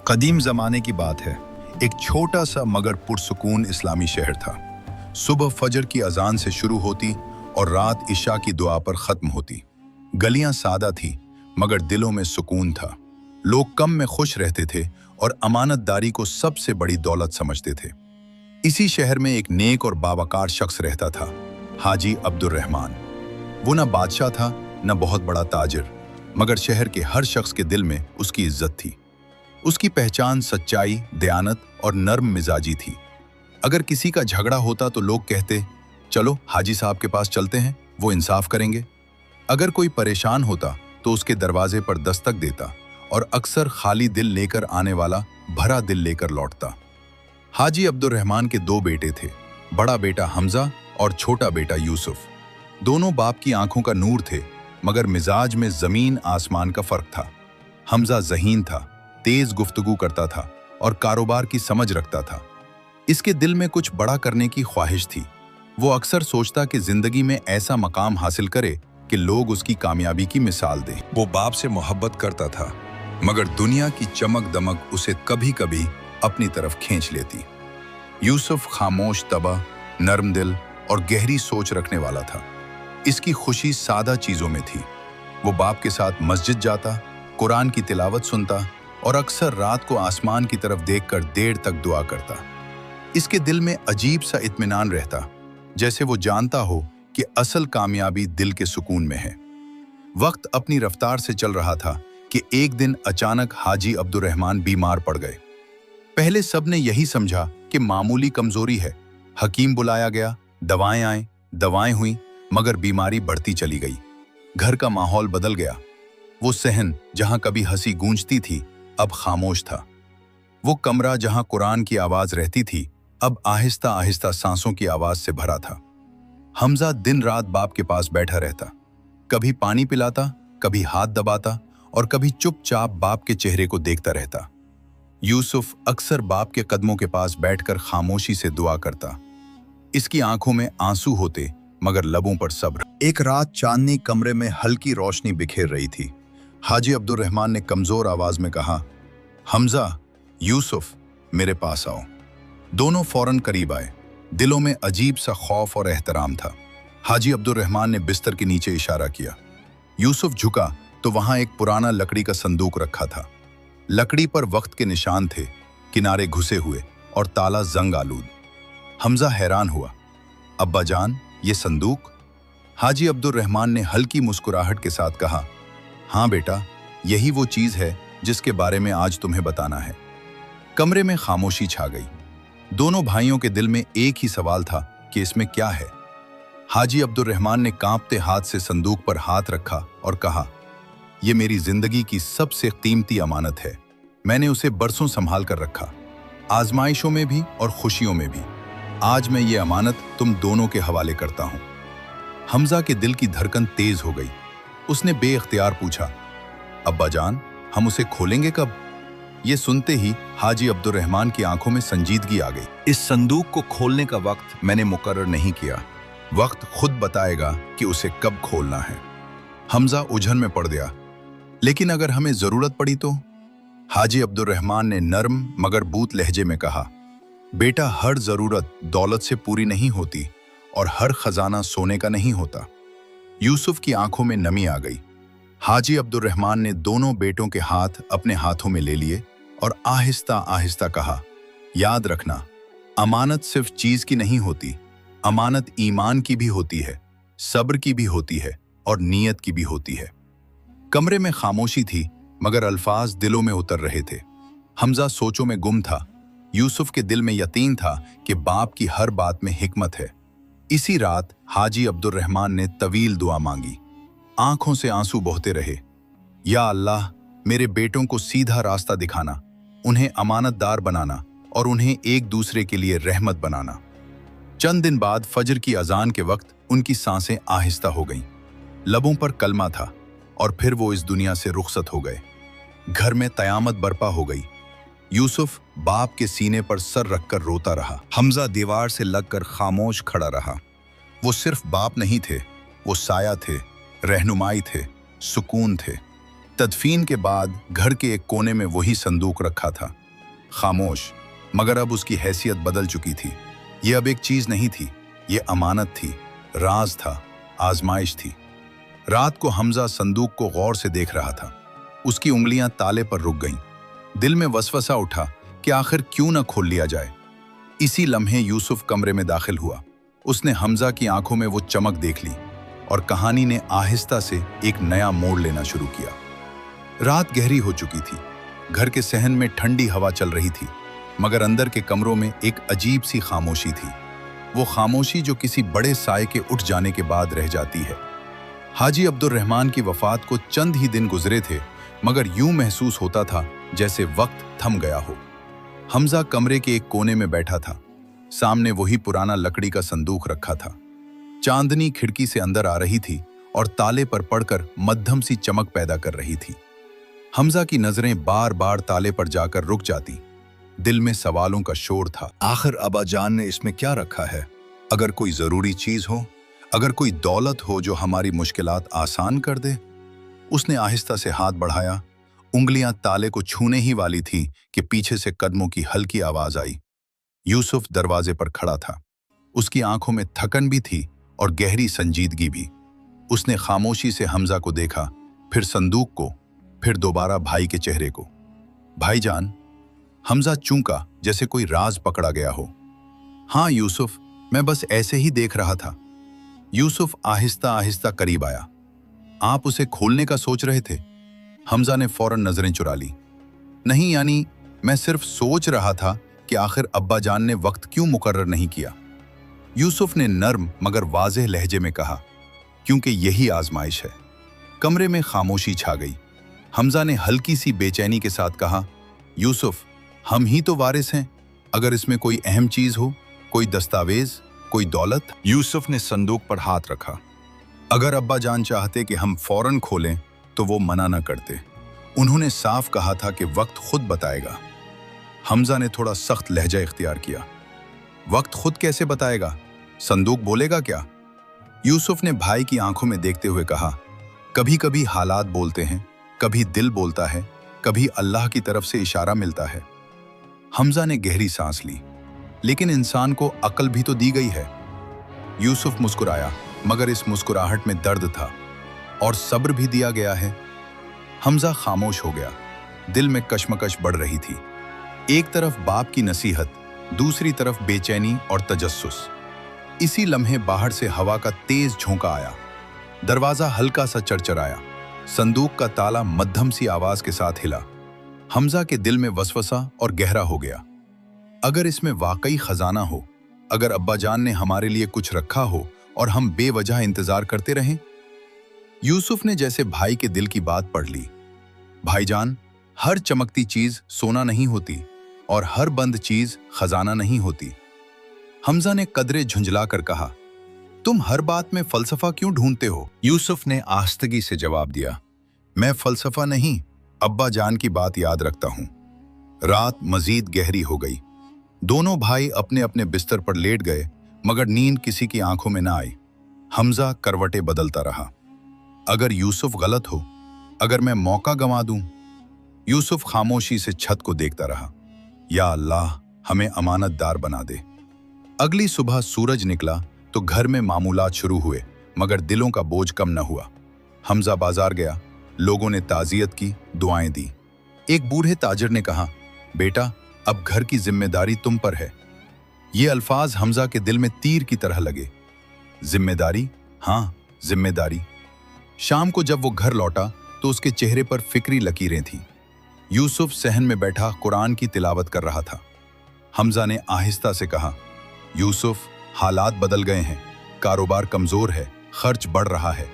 कदीम ज़माने की बात है। एक छोटा सा मगर पुरसुकून इस्लामी शहर था। सुबह फजर की अजान से शुरू होती और रात इशा की दुआ पर ख़त्म होती। गलियां सादा थी मगर दिलों में सुकून था। लोग कम में खुश रहते थे और अमानतदारी को सबसे बड़ी दौलत समझते थे। इसी शहर में एक नेक और बावकार शख्स रहता था, हाजी अब्दुर रहमान। वो न बादशाह था न बहुत बड़ा ताजिर, मगर शहर के हर शख्स के दिल में उसकी इज्जत थी। उसकी पहचान सच्चाई, दयानत और नर्म मिजाजी थी। अगर किसी का झगड़ा होता तो लोग कहते, चलो हाजी साहब के पास चलते हैं, वो इंसाफ करेंगे। अगर कोई परेशान होता तो उसके दरवाजे पर दस्तक देता और अक्सर खाली दिल लेकर आने वाला भरा दिल लेकर लौटता। हाजी अब्दुर रहमान के दो बेटे थे, बड़ा बेटा हमजा और छोटा बेटा यूसुफ। दोनों बाप की आंखों का नूर थे, मगर मिजाज में जमीन आसमान का फर्क था। हमजा ज़हीन था, तेज गुफ्तगू करता था और कारोबार की समझ रखता था। इसके दिल में कुछ बड़ा करने की ख्वाहिश थी। वो अक्सर सोचता कि जिंदगी में ऐसा मकाम हासिल करे कि लोग उसकी कामयाबी की मिसाल दें। वो बाप से मोहब्बत करता था, मगर दुनिया की चमक दमक उसे कभी कभी अपनी तरफ खींच लेती। यूसुफ खामोश तबा, नरम दिल और गहरी सोच रखने वाला था। इसकी खुशी सादा चीजों में थी। वो बाप के साथ मस्जिद जाता, कुरान की तिलावत सुनता और अक्सर रात को आसमान की तरफ देखकर देर तक दुआ करता। इसके दिल में अजीब सा इत्मीनान रहता, जैसे वो जानता हो कि असल कामयाबी दिल के सुकून में है। वक्त अपनी रफ्तार से चल रहा था कि एक दिन अचानक हाजी अब्दुर रहमान बीमार पड़ गए। पहले सबने यही समझा कि मामूली कमजोरी है। हकीम बुलाया गया, दवाएं आए, दवाएं हुई, मगर बीमारी बढ़ती चली गई। घर का माहौल बदल गया। वो सहन जहां कभी हंसी गूंजती थी, अब खामोश था। वो कमरा जहां कुरान की आवाज रहती थी, अब आहिस्ता आहिस्ता सांसों की आवाज से भरा था। हमजा दिन रात बाप के पास बैठा रहता, कभी पानी पिलाता, कभी हाथ दबाता और कभी चुपचाप बाप के चेहरे को देखता रहता। यूसुफ अक्सर बाप के कदमों के पास बैठकर खामोशी से दुआ करता। इसकी आंखों में आंसू होते, मगर लबों पर सब्र। एक रात चांदनी कमरे में हल्की रोशनी बिखेर रही थी। हाजी अब्दुर रहमान ने कमजोर आवाज में कहा, हमजा, यूसुफ, मेरे पास आओ। दोनों फौरन करीब आए। दिलों में अजीब सा खौफ और एहतराम था। हाजी अब्दुर रहमान ने बिस्तर के नीचे इशारा किया। यूसुफ झुका तो वहां एक पुराना लकड़ी का संदूक रखा था। लकड़ी पर वक्त के निशान थे, किनारे घुसे हुए और ताला जंग आलूद। हमजा हैरान हुआ, अब्बा जान, ये संदूक? हाजी अब्दुर रहमान ने हल्की मुस्कुराहट के साथ कहा, हाँ बेटा, यही वो चीज है जिसके बारे में आज तुम्हें बताना है। कमरे में खामोशी छा गई। दोनों भाइयों के दिल में एक ही सवाल था कि इसमें क्या है। हाजी अब्दुर रहमान ने कांपते हाथ से संदूक पर हाथ रखा और कहा, यह मेरी जिंदगी की सबसे कीमती अमानत है। मैंने उसे बरसों संभाल कर रखा, आजमाइशों में भी और खुशियों में भी। आज मैं ये अमानत तुम दोनों के हवाले करता हूं। हमजा के दिल की धड़कन तेज हो गई। उसने बेइख्तियार पूछा, अब्बा जान, हम उसे खोलेंगे कब? ये सुनते ही हाजी अब्दुर रहमान की आंखों में संजीदगी आ गई। इस संदूक को खोलने का वक्त मैंने मुकर्रर नहीं किया। वक्त खुद बताएगा कि उसे कब खोलना है। हमजा उलझन में पड़ गया, लेकिन अगर हमें जरूरत पड़ी तो? हाजी अब्दुर रहमान ने नर्म मगर बूत लहजे में कहा, बेटा, हर जरूरत दौलत से पूरी नहीं होती और हर खजाना सोने का नहीं होता। यूसुफ की आंखों में नमी आ गई। हाजी अब्दुर रहमान ने दोनों बेटों के हाथ अपने हाथों में ले लिए और आहिस्ता आहिस्ता कहा, याद रखना, अमानत सिर्फ चीज की नहीं होती, अमानत ईमान की भी होती है, सब्र की भी होती है और नीयत की भी होती है। कमरे में खामोशी थी, मगर अल्फाज दिलों में उतर रहे थे। हमजा सोचों में गुम था। यूसुफ के दिल में यकीन था कि बाप की हर बात में हिकमत है। इसी रात हाजी अब्दुर रहमान ने तवील दुआ मांगी। आंखों से आंसू बहते रहे। या अल्लाह, मेरे बेटों को सीधा रास्ता दिखाना, उन्हें अमानतदार बनाना और उन्हें एक दूसरे के लिए रहमत बनाना। चंद दिन बाद फजर की अजान के वक्त उनकी सांसें आहिस्ता हो गईं। लबों पर कलमा था और फिर वो इस दुनिया से रुखसत हो गए। घर में कयामत बरपा हो गई। यूसुफ बाप के सीने पर सर रखकर रोता रहा। हमजा दीवार से लगकर खामोश खड़ा रहा। वो सिर्फ बाप नहीं थे, वो साया थे, रहनुमाई थे, सुकून थे। तदफीन के बाद घर के एक कोने में वही संदूक रखा था, खामोश, मगर अब उसकी हैसियत बदल चुकी थी। ये अब एक चीज नहीं थी, ये अमानत थी, राज था, आजमाइश थी। रात को हमजा संदूक को गौर से देख रहा था। उसकी उंगलियां ताले पर रुक गईं। दिल में वसवसा उठा कि आखिर क्यों न खोल लिया जाए। इसी लम्हे यूसुफ कमरे में दाखिल हुआ। उसने हमजा की आंखों में वो चमक देख ली और कहानी ने आहिस्ता से एक नया मोड़ लेना शुरू किया। रात गहरी हो चुकी थी। घर के सहन में ठंडी हवा चल रही थी, मगर अंदर के कमरों में एक अजीब सी खामोशी थी। वो खामोशी जो किसी बड़े साए के उठ जाने के बाद रह जाती है। हाजी अब्दुल रहमान की वफात को चंद ही दिन गुजरे थे, मगर यूं महसूस होता था जैसे वक्त थम गया हो। हमजा कमरे के एक कोने में बैठा था। सामने वही पुराना लकड़ी का संदूक रखा था। चांदनी खिड़की से अंदर आ रही थी और ताले पर पड़कर मध्यम सी चमक पैदा कर रही थी। हमजा की नजरें बार बार ताले पर जाकर रुक जाती। दिल में सवालों का शोर था। आखिर अब्बा जान ने इसमें क्या रखा है? अगर कोई जरूरी चीज हो, अगर कोई दौलत हो जो हमारी मुश्किलात आसान कर दे। उसने आहिस्ता से हाथ बढ़ाया। उंगलियां ताले को छूने ही वाली थी कि पीछे से कदमों की हल्की आवाज आई। यूसुफ दरवाजे पर खड़ा था। उसकी आंखों में थकन भी थी और गहरी संजीदगी भी। उसने खामोशी से हमजा को देखा, फिर संदूक को, फिर दोबारा भाई के चेहरे को। भाईजान। हमजा चूका जैसे कोई राज पकड़ा गया हो। हाँ यूसुफ, मैं बस ऐसे ही देख रहा था। यूसुफ आहिस्ता आहिस्ता करीब आया। आप उसे खोलने का सोच रहे थे? हमजा ने फौरन नजरें चुरा ली। नहीं, यानी मैं सिर्फ सोच रहा था कि आखिर अब्बा जान ने वक्त क्यों मुकर्रर नहीं किया। यूसुफ ने नर्म मगर वाज़ेह लहजे में कहा, क्योंकि यही आजमाइश है। कमरे में खामोशी छा गई। हमजा ने हल्की सी बेचैनी के साथ कहा, यूसुफ, हम ही तो वारिस हैं। अगर इसमें कोई अहम चीज हो, कोई दस्तावेज, कोई दौलत। यूसुफ ने संदूक पर हाथ रखा। अगर अब्बा जान चाहते कि हम फौरन खोलें तो वो मना न करते। उन्होंने साफ कहा था कि वक्त खुद बताएगा। हमजा ने थोड़ा सख्त लहजा इख्तियार किया। वक्त खुद कैसे बताएगा? संदूक बोलेगा क्या? यूसुफ ने भाई की आंखों में देखते हुए कहा, कभी कभी हालात बोलते हैं, कभी दिल बोलता है, कभी अल्लाह की तरफ से इशारा मिलता है। हमजा ने गहरी सांस ली। लेकिन इंसान को अक्ल भी तो दी गई है। यूसुफ मुस्कुराया, मगर इस मुस्कुराहट में दर्द था, और सब्र भी दिया गया है। हमजा खामोश हो गया। दिल में कश्मकश बढ़ रही थी। एक तरफ बाप की नसीहत, दूसरी तरफ बेचैनी और तजस्सुस। इसी लम्हे बाहर से हवा का तेज झोंका आया। दरवाजा हल्का सा चरचराया। संदूक का ताला मध्यम सी आवाज के साथ हिला। हमजा के दिल में वसवसा और गहरा हो गया। अगर इसमें वाकई खजाना हो, अगर अब्बा जान ने हमारे लिए कुछ रखा हो और हम बेवजह इंतजार करते रहें। यूसुफ ने जैसे भाई के दिल की बात पढ़ ली। भाईजान, हर चमकती चीज सोना नहीं होती और हर बंद चीज खजाना नहीं होती। हमजा ने कदरे झुंझला कर कहा, तुम हर बात में फलसफा क्यों ढूंढते हो? यूसुफ ने आस्तगी से जवाब दिया, मैं फलसफा नहीं, अब्बा जान की बात याद रखता हूं। रात मजीद गहरी हो गई। दोनों भाई अपने अपने बिस्तर पर लेट गए, मगर नींद किसी की आंखों में ना आई। हमजा करवटें बदलता रहा। अगर यूसुफ गलत हो, अगर मैं मौका गंवा दूं। यूसुफ खामोशी से छत को देखता रहा। या अल्लाह, हमें अमानतदार बना दे। अगली सुबह सूरज निकला तो घर में मामूलात शुरू हुए, मगर दिलों का बोझ कम न हुआ। हमजा बाजार गया। लोगों ने ताज़ियत की, दुआएं दी। एक बूढ़े ताजिर ने कहा, बेटा, अब घर की जिम्मेदारी तुम पर है। ये अल्फाज हमजा के दिल में तीर की तरह लगे। जिम्मेदारी? हाँ, जिम्मेदारी। शाम को जब वो घर लौटा तो उसके चेहरे पर फिक्री लकीरें थीं। यूसुफ सहन में बैठा कुरान की तिलावत कर रहा था। हमजा ने आहिस्ता से कहा, यूसुफ, हालात बदल गए हैं, कारोबार कमजोर है, खर्च बढ़ रहा है।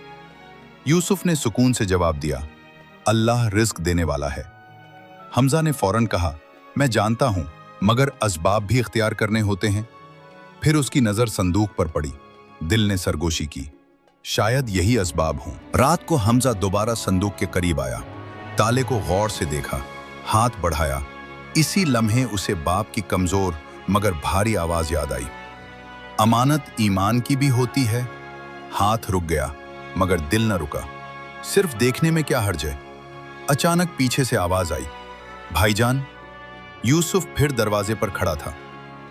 यूसुफ ने सुकून से जवाब दिया, अल्लाह रिस्क देने वाला है। हमजा ने फौरन कहा, मैं जानता हूं, मगर असबाब भी इख्तियार करने होते हैं। फिर उसकी नजर संदूक पर पड़ी। दिल ने सरगोशी की, शायद यही असबाब हों। रात को हमजा दोबारा संदूक के करीब आया। ताले को गौर से देखा, हाथ बढ़ाया। इसी लम्हे उसे बाप की कमजोर मगर भारी आवाज याद आई, अमानत ईमान की भी होती है। हाथ रुक गया, मगर दिल न रुका। सिर्फ देखने में क्या हर्ज है? अचानक पीछे से आवाज आई, भाईजान। यूसुफ फिर दरवाजे पर खड़ा था।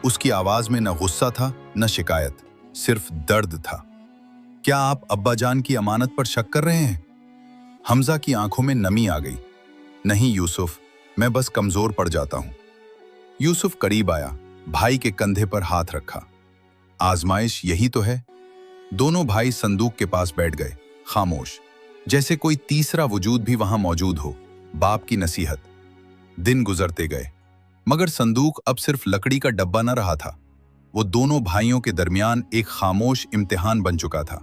उसकी आवाज में न गुस्सा था न शिकायत, सिर्फ दर्द था। क्या आप अब्बा जान की अमानत पर शक कर रहे हैं? हमजा की आंखों में नमी आ गई। नहीं यूसुफ, मैं बस कमजोर पड़ जाता हूं। यूसुफ करीब आया, भाई के कंधे पर हाथ रखा। आजमाइश यही तो है। दोनों भाई संदूक के पास बैठ गए, खामोश, जैसे कोई तीसरा वजूद भी वहां मौजूद हो। बाप की नसीहत। दिन गुजरते गए, मगर संदूक अब सिर्फ लकड़ी का डब्बा न रहा था। वो दोनों भाइयों के दरमियान एक खामोश इम्तिहान बन चुका था।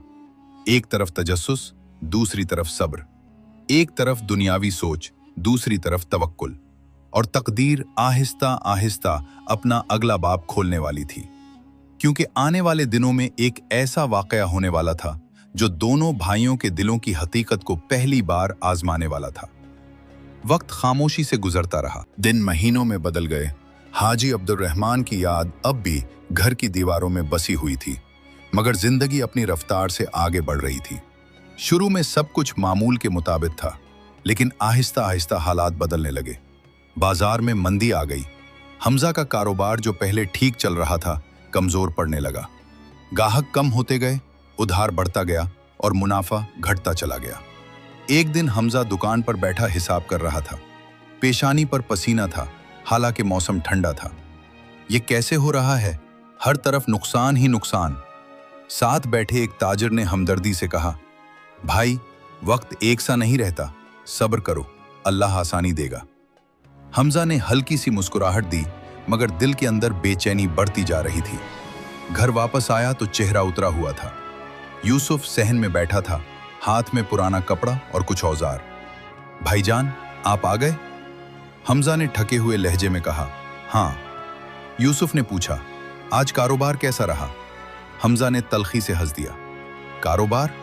एक तरफ तजस्सुस, दूसरी तरफ सब्र। एक तरफ दुनियावी सोच, दूसरी तरफ तवक्कुल। और तकदीर आहिस्ता आहिस्ता अपना अगला बाब खोलने वाली थी, क्योंकि आने वाले दिनों में एक ऐसा वाकया होने वाला था जो दोनों भाइयों के दिलों की हकीकत को पहली बार आजमाने वाला था। वक्त खामोशी से गुजरता रहा, दिन महीनों में बदल गए। हाजी अब्दुर्रहमान की याद अब भी घर की दीवारों में बसी हुई थी, मगर जिंदगी अपनी रफ्तार से आगे बढ़ रही थी। शुरू में सब कुछ मामूल के मुताबिक था, लेकिन आहिस्ता आहिस्ता हालात बदलने लगे। बाजार में मंदी आ गई। हमजा का कारोबार जो पहले ठीक चल रहा था, कमजोर पड़ने लगा। गाहक कम होते गए, उधार बढ़ता गया और मुनाफा घटता चला गया। एक दिन हमजा दुकान पर बैठा हिसाब कर रहा था। पेशानी पर पसीना था, हालांकि मौसम ठंडा था। ये कैसे हो रहा है? हर तरफ नुकसान ही नुकसान। साथ बैठे एक ताजिर ने हमदर्दी से कहा, भाई, वक्त एक सा नहीं रहता, सब्र करो, अल्लाह आसानी देगा। हमजा ने हल्की सी मुस्कुराहट दी, मगर दिल के अंदर बेचैनी बढ़ती जा रही थी। घर वापस आया तो चेहरा उतरा हुआ था। यूसुफ सहन में बैठा था, हाथ में पुराना कपड़ा और कुछ औजार। भाईजान, आप आ गए? हमजा ने ठके हुए लहजे में कहा, हाँ। यूसुफ ने पूछा, आज कारोबार कैसा रहा? हमजा ने तल्खी से हंस दिया, कारोबार?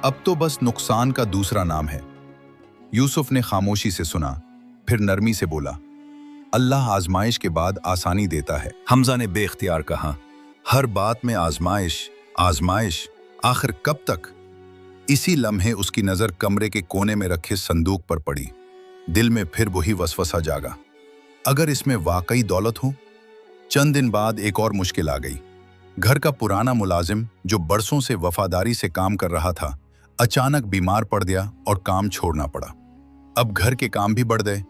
अब तो बस नुकसान का दूसरा नाम है। यूसुफ ने खामोशी से सुना, फिर नरमी से बोला, अल्लाह आजमाइश के बाद आसानी देता है। हमजा ने बेख्तियार कहा, हर बात में आजमाइश, आजमाइश, आखिर कब तक? इसी लम्हे उसकी नजर कमरे के कोने में रखे संदूक पर पड़ी। दिल में फिर वही वसवसा जागा, अगर इसमें वाकई दौलत हो? चंद दिन बाद एक और मुश्किल आ गई। घर का पुराना मुलाजिम जो बरसों से वफादारी से काम कर रहा था, अचानक बीमार पड़ गया और काम छोड़ना पड़ा। अब घर के काम भी बढ़ गए,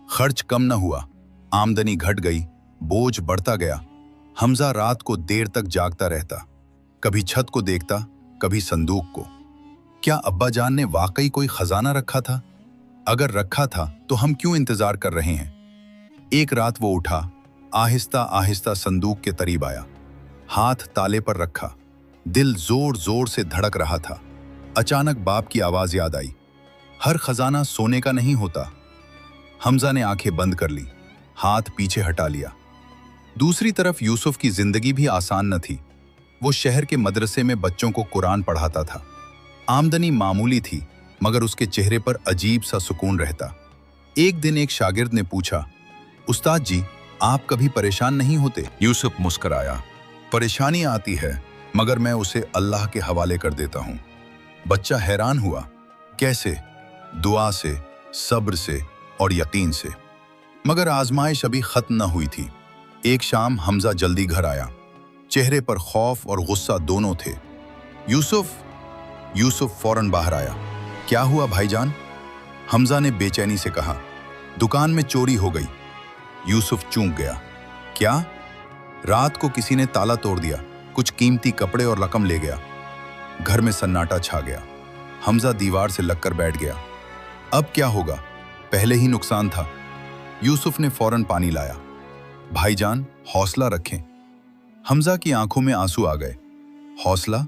खर्च कम न हुआ, आमदनी घट गई, बोझ बढ़ता गया। हमजा रात को देर तक जागता रहता, कभी छत को देखता, कभी संदूक को। क्या अब्बा जान ने वाकई कोई खजाना रखा था? अगर रखा था तो हम क्यों इंतजार कर रहे हैं? एक रात वो उठा, आहिस्ता आहिस्ता संदूक के करीब आया, हाथ ताले पर रखा। दिल जोर जोर से धड़क रहा था। अचानक बाप की आवाज याद आई, हर खजाना सोने का नहीं होता। हमजा ने आंखें बंद कर ली, हाथ पीछे हटा लिया। दूसरी तरफ यूसुफ की जिंदगी भी आसान न थी। वो शहर के मदरसे में बच्चों को कुरान पढ़ाता था। आमदनी मामूली थी, मगर उसके चेहरे पर अजीब सा सुकून रहता। एक दिन एक शागिर्द ने पूछा, उस्ताद जी, आप कभी परेशान नहीं होते? यूसुफ मुस्कुराया, परेशानी आती है, मगर मैं उसे अल्लाह के हवाले कर देता हूँ। बच्चा हैरान हुआ, कैसे? दुआ से, सब्र से और यकीन से। मगर आजमाइश अभी खत्म न हुई थी। एक शाम हमजा जल्दी घर आया, चेहरे पर खौफ और गुस्सा दोनों थे। यूसुफ फौरन बाहर आया। क्या हुआ भाईजान? हमजा ने बेचैनी से कहा, दुकान में चोरी हो गई। यूसुफ चूक गया। क्या? रात को किसी ने ताला तोड़ दिया, कुछ कीमती कपड़े और रकम ले गया। घर में सन्नाटा छा गया। हमजा दीवार से लगकर बैठ गया। अब क्या होगा? पहले ही नुकसान था। यूसुफ ने फौरन पानी लाया। भाईजान, हौसला रखें। हमजा की आंखों में आंसू आ गए। हौसला?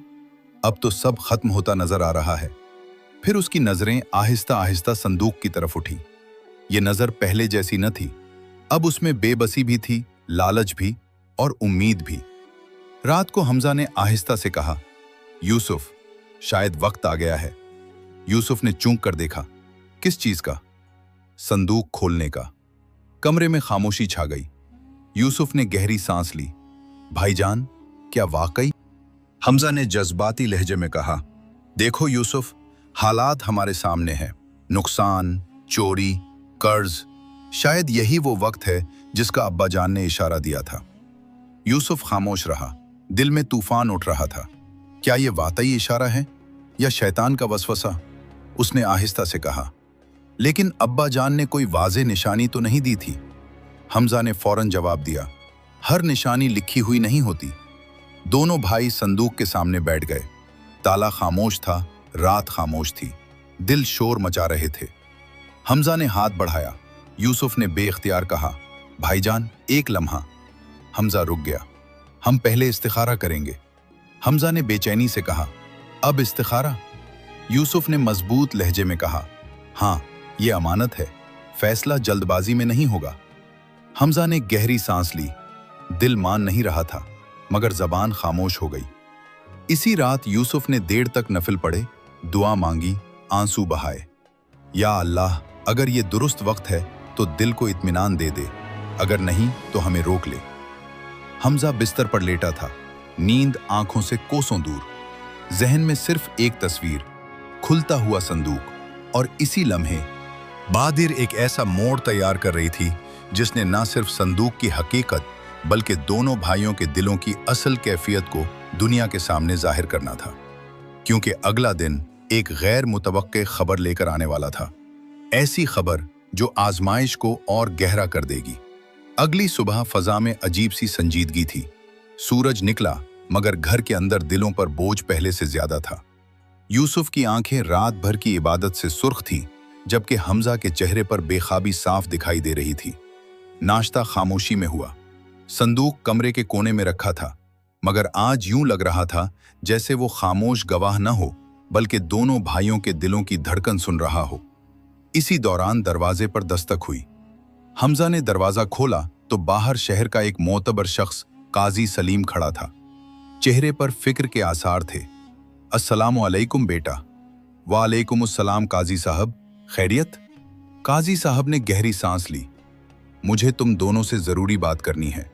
अब तो सब खत्म होता नजर आ रहा है। फिर उसकी नजरें आहिस्ता आहिस्ता संदूक की तरफ उठी। ये नजर पहले जैसी न थी। अब उसमें बेबसी भी थी, लालच भी और उम्मीद भी। रात को हमजा ने आहिस्ता से कहा, यूसुफ, शायद वक्त आ गया है। यूसुफ ने चूक कर देखा। किस चीज का? संदूक खोलने का। कमरे में खामोशी छा गई। यूसुफ ने गहरी सांस ली। भाईजान, क्या वाकई? हमजा ने जज्बाती लहजे में कहा, देखो यूसुफ, हालात हमारे सामने हैं। नुकसान, चोरी, कर्ज, शायद यही वो वक्त है जिसका अब्बा जान ने इशारा दिया था। यूसुफ खामोश रहा, दिल में तूफान उठ रहा था। क्या ये वाकई इशारा है या शैतान का वसवसा? उसने आहिस्ता से कहा। लेकिन अब्बा जान ने कोई वाज़ेह निशानी तो नहीं दी थी। हमजा ने फौरन जवाब दिया, हर निशानी लिखी हुई नहीं होती। दोनों भाई संदूक के सामने बैठ गए। ताला खामोश था, रात खामोश थी, दिल शोर मचा रहे थे। हमजा ने हाथ बढ़ाया। यूसुफ ने बेख्तियार कहा, भाईजान एक लम्हा। हमजा रुक गया। हम पहले इस्तिखारा करेंगे। हमजा ने बेचैनी से कहा, अब इस्तिखारा? यूसुफ ने मजबूत लहजे में कहा, हाँ, ये अमानत है, फैसला जल्दबाजी में नहीं होगा। हमजा ने गहरी सांस ली। दिल मान नहीं रहा था, मगर जबान खामोश हो गई। इसी रात यूसुफ ने देर तक नफिल पढ़े, दुआ मांगी, आंसू बहाए। या अल्लाह, अगर ये दुरुस्त वक्त है तो दिल को इत्मीनान दे दे, अगर नहीं तो हमें रोक ले। हमजा बिस्तर पर लेटा था, नींद आंखों से कोसों दूर। जहन में सिर्फ एक तस्वीर, खुलता हुआ संदूक। और इसी लम्हे बादिर एक ऐसा मोड़ तैयार कर रही थी जिसने न सिर्फ संदूक की हकीकत बल्कि दोनों भाइयों के दिलों की असल कैफियत को दुनिया के सामने जाहिर करना था। क्योंकि अगला दिन एक गैर मुतवक्के खबर लेकर आने वाला था, ऐसी खबर जो आजमाइश को और गहरा कर देगी। अगली सुबह फजा में अजीब सी संजीदगी थी। सूरज निकला, मगर घर के अंदर दिलों पर बोझ पहले से ज्यादा था। यूसुफ की आंखें रात भर की इबादत से सुर्ख थीं, जबकि हमजा के चेहरे पर बेखाबी साफ दिखाई दे रही थी। नाश्ता खामोशी में हुआ। संदूक कमरे के कोने में रखा था, मगर आज यूं लग रहा था जैसे वो खामोश गवाह न हो, बल्कि दोनों भाइयों के दिलों की धड़कन सुन रहा हो। इसी दौरान दरवाजे पर दस्तक हुई। हमजा ने दरवाजा खोला तो बाहर शहर का एक मोतबर शख्स काजी सलीम खड़ा था। चेहरे पर फिक्र के आसार थे। अस्सलामु अलैकुम बेटा। वालेकुम अस्सलाम काजी साहब, खैरियत? काजी साहब ने गहरी सांस ली। मुझे तुम दोनों से जरूरी बात करनी है।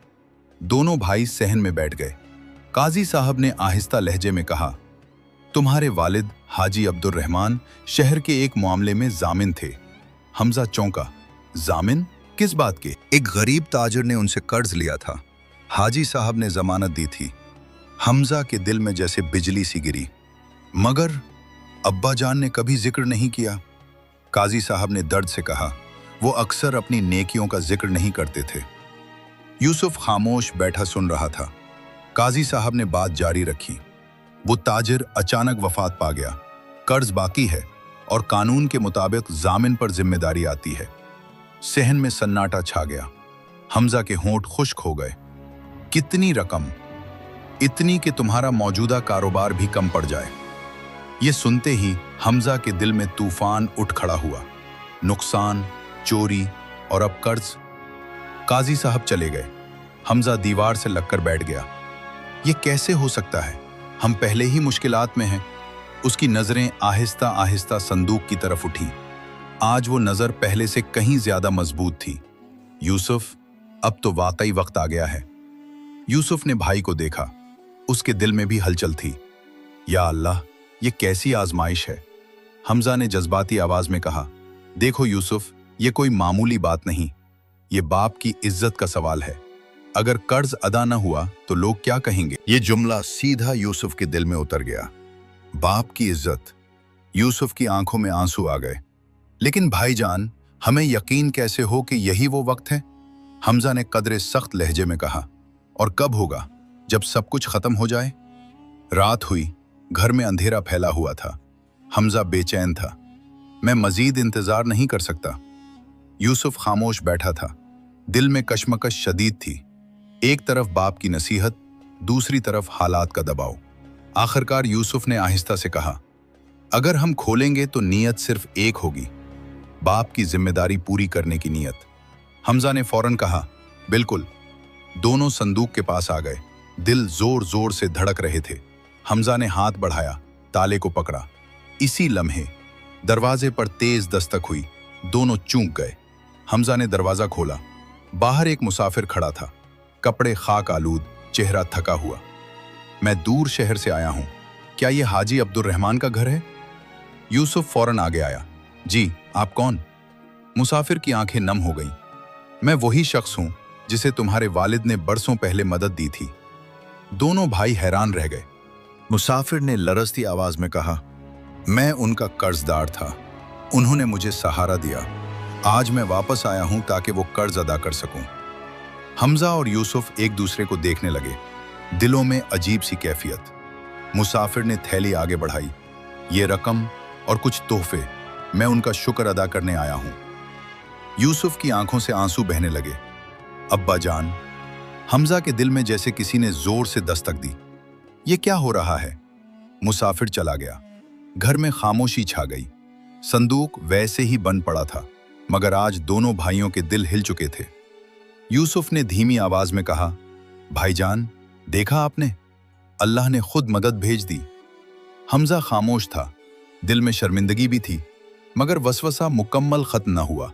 दोनों भाई सहन में बैठ गए। काजी साहब ने आहिस्ता लहजे में कहा, तुम्हारे वालिद हाजी अब्दुर रहमान शहर के एक मामले में जामिन थे। हमजा चौंका। जामिन? किस बात के? एक गरीब ताजिर ने उनसे कर्ज लिया था। हाजी साहब ने जमानत दी थी। हमजा के दिल में जैसे बिजली सी गिरी। मगर अब्बा जान ने कभी जिक्र नहीं किया। काजी साहब ने दर्द से कहा, वो अक्सर अपनी नेकियों का जिक्र नहीं करते थे। यूसुफ खामोश बैठा सुन रहा था। काजी साहब ने बात जारी रखी, वो ताजिर अचानक वफात पा गया, कर्ज बाकी है और कानून के मुताबिक जामिन पर जिम्मेदारी आती है। सहन में सन्नाटा छा गया। हमजा के होंठ खुश्क हो गए। कितनी रकम? इतनी कि तुम्हारा मौजूदा कारोबार भी कम पड़ जाए। ये सुनते ही हमजा के दिल में तूफान उठ खड़ा हुआ। नुकसान, चोरी और अब कर्ज। काजी साहब चले गए। हमजा दीवार से लगकर बैठ गया। ये कैसे हो सकता है? हम पहले ही मुश्किलात में हैं। उसकी नजरें आहिस्ता आहिस्ता संदूक की तरफ उठी। आज वो नजर पहले से कहीं ज्यादा मजबूत थी। यूसुफ, अब तो वाकई वक्त आ गया है। यूसुफ ने भाई को देखा। उसके दिल में भी हलचल थी। या अल्लाह, ये कैसी आजमाइश है? हमजा ने जज्बाती आवाज में कहा, देखो यूसुफ, ये कोई मामूली बात नहीं, ये बाप की इज्जत का सवाल है। अगर कर्ज अदा न हुआ तो लोग क्या कहेंगे? ये जुमला सीधा यूसुफ के दिल में उतर गया। बाप की इज्जत। यूसुफ की आंखों में आंसू आ गए। लेकिन भाईजान, हमें यकीन कैसे हो कि यही वो वक्त है? हमजा ने कदरे सख्त लहजे में कहा, और कब होगा? जब सब कुछ खत्म हो जाए। रात हुई। घर में अंधेरा फैला हुआ था। हमजा बेचैन था। मैं मजीद इंतजार नहीं कर सकता। यूसुफ खामोश बैठा था। दिल में कश्मकश शदीद थी। एक तरफ बाप की नसीहत, दूसरी तरफ हालात का दबाव। आखिरकार यूसुफ ने आहिस्ता से कहा, अगर हम खोलेंगे तो नीयत सिर्फ एक होगी, बाप की जिम्मेदारी पूरी करने की नीयत। हमजा ने फौरन कहा, बिल्कुल। दोनों संदूक के पास आ गए। दिल जोर जोर से धड़क रहे थे। हमजा ने हाथ बढ़ाया, ताले को पकड़ा। इसी लम्हे दरवाजे पर तेज दस्तक हुई। दोनों चूक गए। हमजा ने दरवाजा खोला। बाहर एक मुसाफिर खड़ा था, कपड़े खाक आलूद, चेहरा थका हुआ। मैं दूर शहर से आया हूं, क्या यह हाजी अब्दुर रहमान का घर है? यूसुफ फौरन आगे आया। जी, आप कौन? मुसाफिर की आंखें नम हो गईं। मैं वही शख्स हूं जिसे तुम्हारे वालिद ने बरसों पहले मदद दी थी। दोनों भाई हैरान रह गए। मुसाफिर ने लरजती आवाज में कहा, मैं उनका कर्जदार था, उन्होंने मुझे सहारा दिया। आज मैं वापस आया हूं ताकि वो कर्ज अदा कर सकूं। हमजा और यूसुफ एक दूसरे को देखने लगे, दिलों में अजीब सी कैफियत। मुसाफिर ने थैली आगे बढ़ाई। ये रकम और कुछ तोहफे, मैं उनका शुक्र अदा करने आया हूं। यूसुफ की आंखों से आंसू बहने लगे। अब्बा जान। हमजा के दिल में जैसे किसी ने जोर से दस्तक दी। ये क्या हो रहा है? मुसाफिर चला गया। घर में खामोशी छा गई। संदूक वैसे ही बंद पड़ा था, मगर आज दोनों भाइयों के दिल हिल चुके थे। यूसुफ ने धीमी आवाज में कहा, भाईजान, देखा आपने, अल्लाह ने खुद मदद भेज दी। हमजा खामोश था। दिल में शर्मिंदगी भी थी, मगर वसवसा मुकम्मल खत्म न हुआ।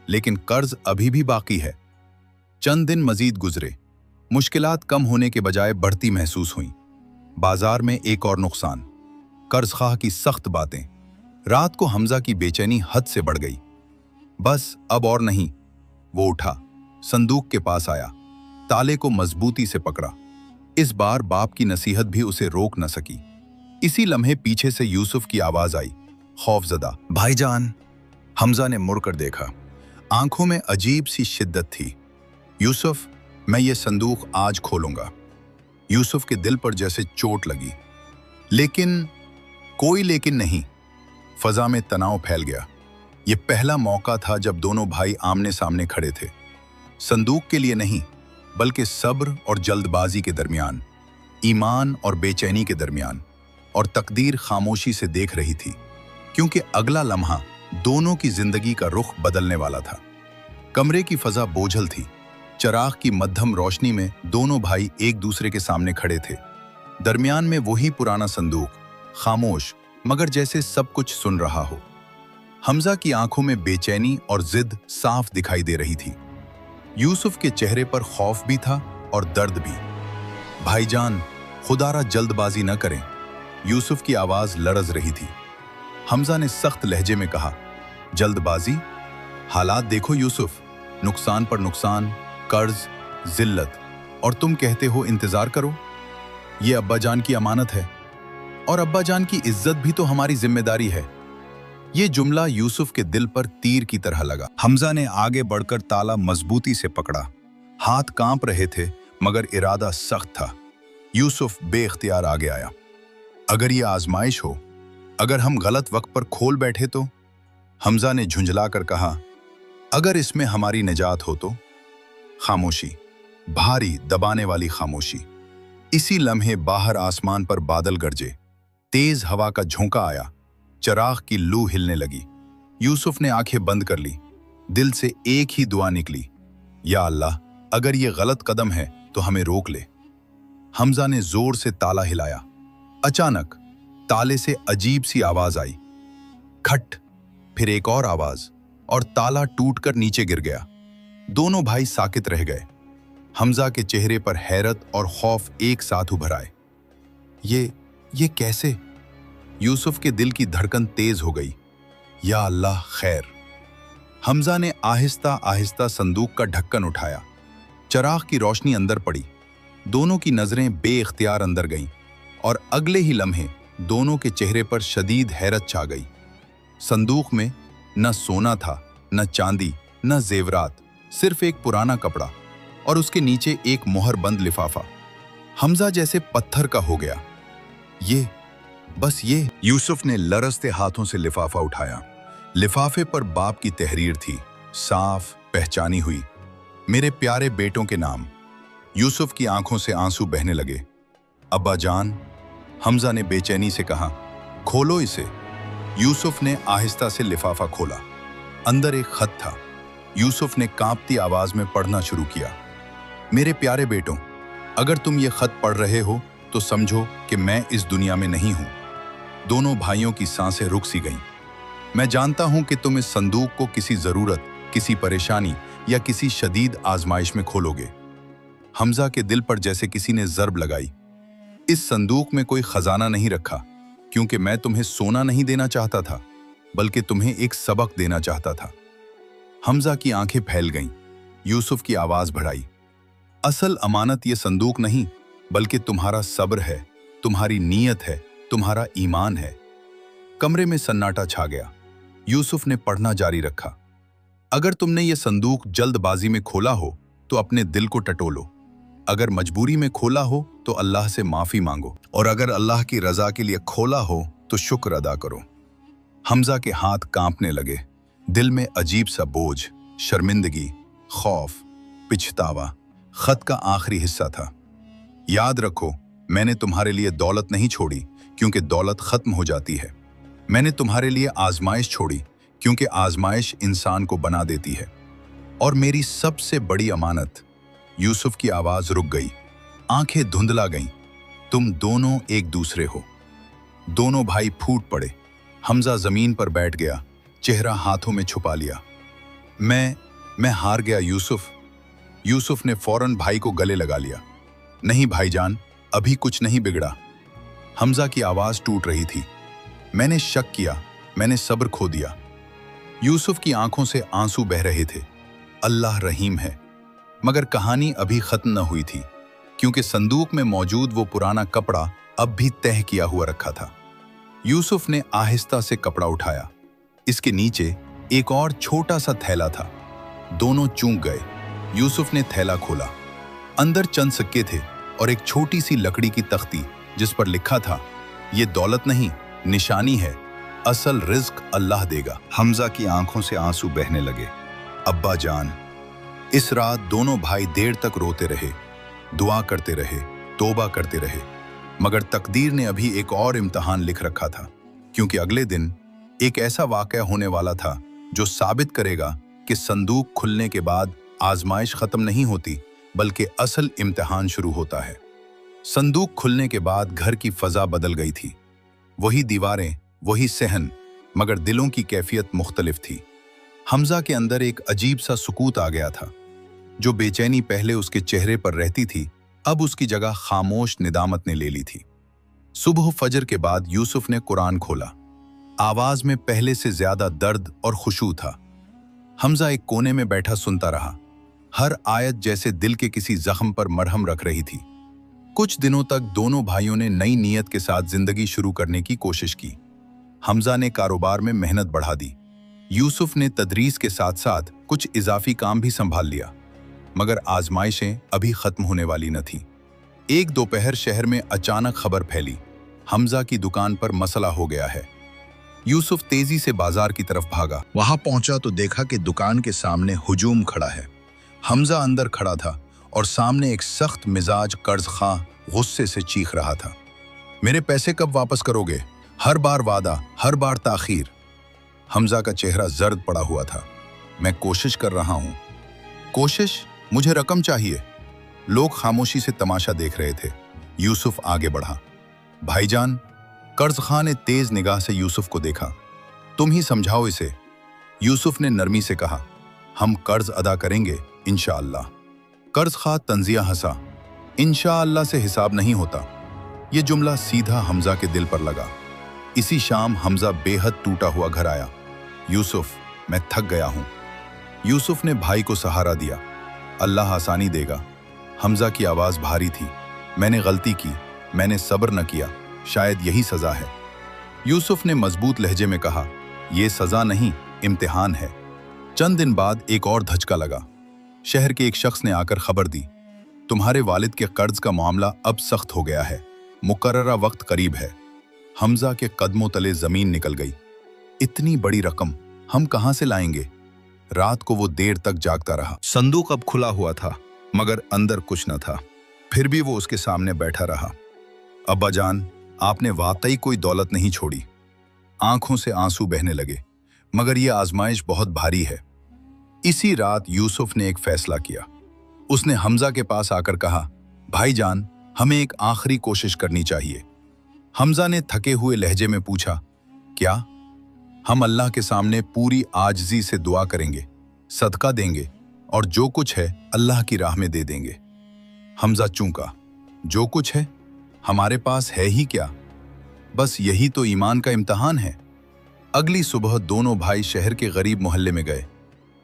लेकिन कर्ज अभी भी बाकी है। चंद दिन मजीद गुजरे। मुश्किलात कम होने के बजाय बढ़ती महसूस हुईं। बाजार में एक और नुकसान, कर्जखाह की सख्त बातें। रात को हमजा की बेचैनी हद से बढ़ गई। बस अब और नहीं। वो उठा, संदूक के पास आया, ताले को मजबूती से पकड़ा। इस बार बाप की नसीहत भी उसे रोक न सकी। इसी लम्हे पीछे से यूसुफ की आवाज आई, खौफजदा, भाईजान। हमजा ने मुड़कर देखा। आंखों में अजीब सी शिद्दत थी। यूसुफ, मैं ये संदूक आज खोलूंगा। यूसुफ के दिल पर जैसे चोट लगी। लेकिन कोई लेकिन नहीं। फजा में तनाव फैल गया। ये पहला मौका था जब दोनों भाई आमने सामने खड़े थे। संदूक के लिए नहीं, बल्कि सब्र और जल्दबाजी के दरमियान, ईमान और बेचैनी के दरमियान। और तकदीर खामोशी से देख रही थी, क्योंकि अगला लम्हा दोनों की जिंदगी का रुख बदलने वाला था। कमरे की फजा बोझल थी। चराग की मध्यम रोशनी में दोनों भाई एक दूसरे के सामने खड़े थे। दरमियान में वही पुराना संदूक, खामोश मगर जैसे सब कुछ सुन रहा हो। हमजा की आंखों में बेचैनी और जिद साफ दिखाई दे रही थी। यूसुफ के चेहरे पर खौफ भी था और दर्द भी। भाईजान, खुदारा जल्दबाजी न करें। यूसुफ की आवाज लरज रही थी। हमजा ने सख्त लहजे में कहा, जल्दबाजी? हालात देखो यूसुफ, नुकसान पर नुकसान, कर्ज, जिल्लत, और तुम कहते हो इंतजार करो। ये अब्बा जान की अमानत है, और अब्बा जान की इज्जत भी तो हमारी जिम्मेदारी है। ये जुमला यूसुफ के दिल पर तीर की तरह लगा। हमजा ने आगे बढ़कर ताला मजबूती से पकड़ा। हाथ कांप रहे थे, मगर इरादा सख्त था। यूसुफ बेख्तियार आगे आया। अगर ये आजमाइश हो, अगर हम गलत वक्त पर खोल बैठे तो? हमजा ने झुंझलाकर कहा, अगर इसमें हमारी निजात हो तो? खामोशी, भारी दबाने वाली खामोशी। इसी लम्हे बाहर आसमान पर बादल गरजे। तेज हवा का झोंका आया। चराग की लू हिलने लगी। यूसुफ ने आंखें बंद कर ली। दिल से एक ही दुआ निकली, या अल्लाह, अगर ये गलत कदम है तो हमें रोक ले। हमजा ने जोर से ताला हिलाया। अचानक ताले से अजीब सी आवाज आई, खट। फिर एक और आवाज, और ताला टूटकर नीचे गिर गया। दोनों भाई साकित रह गए। हमजा के चेहरे पर हैरत और खौफ एक साथ उभर आए। ये कैसे? यूसुफ के दिल की धड़कन तेज हो गई। या अल्लाह, खैर। हमजा ने आहिस्ता आहिस्ता संदूक का ढक्कन उठाया। चराग की रोशनी अंदर पड़ी। दोनों की नजरें बेइख्तियार अंदर गईं, और अगले ही लम्हे दोनों के चेहरे पर शदीद हैरत छा गई। संदूक में न सोना था, न चांदी, न जेवरात, सिर्फ एक पुराना कपड़ा, और उसके नीचे एक मोहरबंद लिफाफा। हमजा जैसे पत्थर का हो गया। बस ये। यूसुफ ने लरजते हाथों से लिफाफा उठाया। लिफाफे पर बाप की तहरीर थी, साफ, पहचानी हुई। मेरे प्यारे बेटों के नाम। यूसुफ की आंखों से आंसू बहने लगे। अब्बा जान, हमजा ने बेचैनी से कहा, खोलो इसे। यूसुफ ने आहिस्ता से लिफाफा खोला। अंदर एक खत था। यूसुफ ने कांपती आवाज में पढ़ना शुरू किया। मेरे प्यारे बेटों, अगर तुम ये खत पढ़ रहे हो तो समझो कि मैं इस दुनिया में नहीं हूं। दोनों भाइयों की सांसें रुक सी गईं। मैं जानता हूं कि तुम इस संदूक को किसी जरूरत, किसी परेशानी या किसी शदीद आजमाइश में खोलोगे। हमजा के दिल पर जैसे किसी ने ज़र्ब लगाई। इस संदूक में कोई खजाना नहीं रखा, क्योंकि मैं तुम्हें सोना नहीं देना चाहता था, बल्कि तुम्हें एक सबक देना चाहता था। हमजा की आंखें फैल गईं। यूसुफ की आवाज बढ़ाई, असल अमानत ये संदूक नहीं, बल्कि तुम्हारा सब्र है, तुम्हारी नीयत है, तुम्हारा ईमान है। कमरे में सन्नाटा छा गया। यूसुफ ने पढ़ना जारी रखा, अगर तुमने ये संदूक जल्दबाजी में खोला हो तो अपने दिल को टटोलो, अगर मजबूरी में खोला हो तो अल्लाह से माफी मांगो, और अगर अल्लाह की रजा के लिए खोला हो तो शुक्र अदा करो। हमजा के हाथ कांपने लगे। दिल में अजीब सा बोझ, शर्मिंदगी, खौफ, पिछतावा खत का आखिरी हिस्सा था। याद रखो, मैंने तुम्हारे लिए दौलत नहीं छोड़ी क्योंकि दौलत खत्म हो जाती है। मैंने तुम्हारे लिए आजमाइश छोड़ी क्योंकि आजमाइश इंसान को बना देती है। और मेरी सबसे बड़ी अमानत। यूसुफ की आवाज रुक गई, आंखें धुंधला गईं। तुम दोनों एक दूसरे हो। दोनों भाई फूट पड़े। हमजा जमीन पर बैठ गया, चेहरा हाथों में छुपा लिया। मैं हार गया यूसुफ। यूसुफ ने फौरन भाई को गले लगा लिया। नहीं भाईजान, अभी कुछ नहीं बिगड़ा। हमजा की आवाज टूट रही थी। मैंने शक किया, मैंने सब्र खो दिया। यूसुफ की आंखों से आंसू बह रहे थे। अल्लाह रहीम है। मगर कहानी अभी खत्म न हुई थी, क्योंकि संदूक में मौजूद वो पुराना कपड़ा अब भी तह किया हुआ रखा था। यूसुफ ने आहिस्ता से कपड़ा उठाया। इसके नीचे एक और छोटा सा थैला था। दोनों चूक गए। यूसुफ ने थैला खोला। अंदर चंद सिक्के थे और एक छोटी सी लकड़ी की तख्ती जिस पर लिखा था, ये दौलत नहीं, निशानी है, असल रिज्क अल्लाह देगा। हमजा की आंखों से आंसू बहने लगे। अब्बा जान। इस रात दोनों भाई देर तक रोते रहे, दुआ करते रहे, तौबा करते रहे। मगर तकदीर ने अभी एक और इम्तिहान लिख रखा था, क्योंकि अगले दिन एक ऐसा वाकया होने वाला था जो साबित करेगा कि संदूक खुलने के बाद आजमाइश खत्म नहीं होती, बल्कि असल इम्तिहान शुरू होता है। संदूक खुलने के बाद घर की फजा बदल गई थी। वही दीवारें, वही सहन, मगर दिलों की कैफियत मुख्तलिफ थी। हमजा के अंदर एक अजीब सा सुकूत आ गया था। जो बेचैनी पहले उसके चेहरे पर रहती थी, अब उसकी जगह खामोश निदामत ने ले ली थी। सुबह फजर के बाद यूसुफ ने कुरान खोला। आवाज में पहले से ज्यादा दर्द और खुशू था। हमजा एक कोने में बैठा सुनता रहा। हर आयत जैसे दिल के किसी जख्म पर मरहम रख रही थी। कुछ दिनों तक दोनों भाइयों ने नई नीयत के साथ जिंदगी शुरू करने की कोशिश की। हमजा ने कारोबार में मेहनत बढ़ा दी। यूसुफ ने तदरीस के साथ साथ कुछ इजाफी काम भी संभाल लिया। मगर आजमाइशें अभी खत्म होने वाली न थीं। एक दोपहर शहर में अचानक खबर फैली, हमजा की दुकान पर मसला हो गया है। यूसुफ तेजी से बाजार की तरफ भागा। वहां पहुंचा तो देखा कि दुकान के सामने हुजूम खड़ा है। हमजा अंदर खड़ा था और सामने एक सख्त मिजाज कर्ज खां गुस्से से चीख रहा था, मेरे पैसे कब वापस करोगे? हर बार वादा, हर बार ताखीर। हमजा का चेहरा जर्द पड़ा हुआ था। मैं कोशिश कर रहा हूं। कोशिश? मुझे रकम चाहिए। लोग खामोशी से तमाशा देख रहे थे। यूसुफ आगे बढ़ा। भाईजान। कर्ज खां ने तेज निगाह से यूसुफ को देखा। तुम ही समझाओ इसे। यूसुफ ने नरमी से कहा, हम कर्ज अदा करेंगे इंशाअल्लाह। कर्ज खां तंजिया हंसा। इंशाअल्लाह से हिसाब नहीं होता। ये जुमला सीधा हमजा के दिल पर लगा। इसी शाम हमजा बेहद टूटा हुआ घर आया। यूसुफ, मैं थक गया हूं। यूसुफ ने भाई को सहारा दिया। अल्लाह आसानी देगा। हमजा की आवाज भारी थी। मैंने गलती की, मैंने सब्र न किया, शायद यही सजा है। यूसुफ ने मजबूत लहजे में कहा, यह सजा नहीं, इम्तिहान है। चंद दिन बाद एक और धचका लगा। शहर के एक शख्स ने आकर खबर दी, तुम्हारे वालिद के कर्ज का मामला अब सख्त हो गया है, मुकर्ररा वक्त करीब है। हमजा के कदमों तले जमीन निकल गई। इतनी बड़ी रकम हम कहां से लाएंगे? रात को वो देर तक जागता रहा। संदूक अब खुला हुआ था, मगर अंदर कुछ न था। फिर भी वो उसके सामने बैठा रहा। अब्बा जान, आपने वाकई कोई दौलत नहीं छोड़ी। आंखों से आंसू बहने लगे। मगर ये आजमाइश बहुत भारी है। इसी रात यूसुफ ने एक फैसला किया। उसने हमजा के पास आकर कहा, भाईजान, हमें एक आखिरी कोशिश करनी चाहिए। हमजा ने थके हुए लहजे में पूछा, क्या? हम अल्लाह के सामने पूरी आजिज़ी से दुआ करेंगे, सदका देंगे और जो कुछ है अल्लाह की राह में दे देंगे। हमजा चूका, जो कुछ है हमारे पास है ही क्या? बस यही तो ईमान का इम्तिहान है। अगली सुबह दोनों भाई शहर के गरीब मोहल्ले में गए।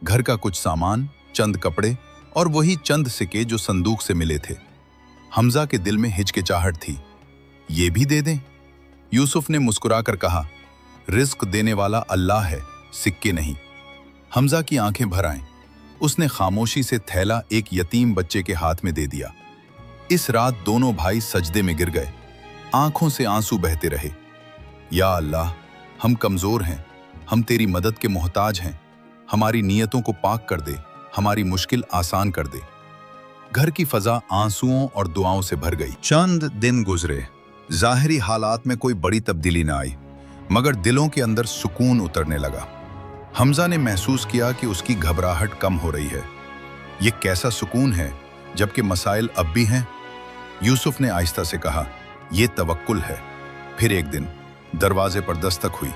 घर का कुछ सामान, चंद कपड़े और वही चंद सिक्के जो संदूक से मिले थे। हमजा के दिल में हिचकिचाहट थी। ये भी दे दें? यूसुफ ने मुस्कुराकर कहा, रिस्क देने वाला अल्लाह है, सिक्के नहीं। हमजा की आंखें भर आईं। उसने खामोशी से थैला एक यतीम बच्चे के हाथ में दे दिया। इस रात दोनों भाई सजदे में गिर गए, आंखों से आंसू बहते रहे। या अल्लाह, हम कमजोर हैं, हम तेरी मदद के मोहताज हैं। हमारी नीयतों को पाक कर दे, हमारी मुश्किल आसान कर दे। घर की फजा आंसुओं और दुआओं से भर गई। चंद दिन गुजरे। जाहिरी हालात में कोई बड़ी तब्दीली ना आई, मगर दिलों के अंदर सुकून उतरने लगा। हमजा ने महसूस किया कि उसकी घबराहट कम हो रही है। ये कैसा सुकून है जबकि मसाइल अब भी हैं? यूसुफ ने आहिस्ता से कहा, ये तवक्कुल है। फिर एक दिन दरवाजे पर दस्तक हुई।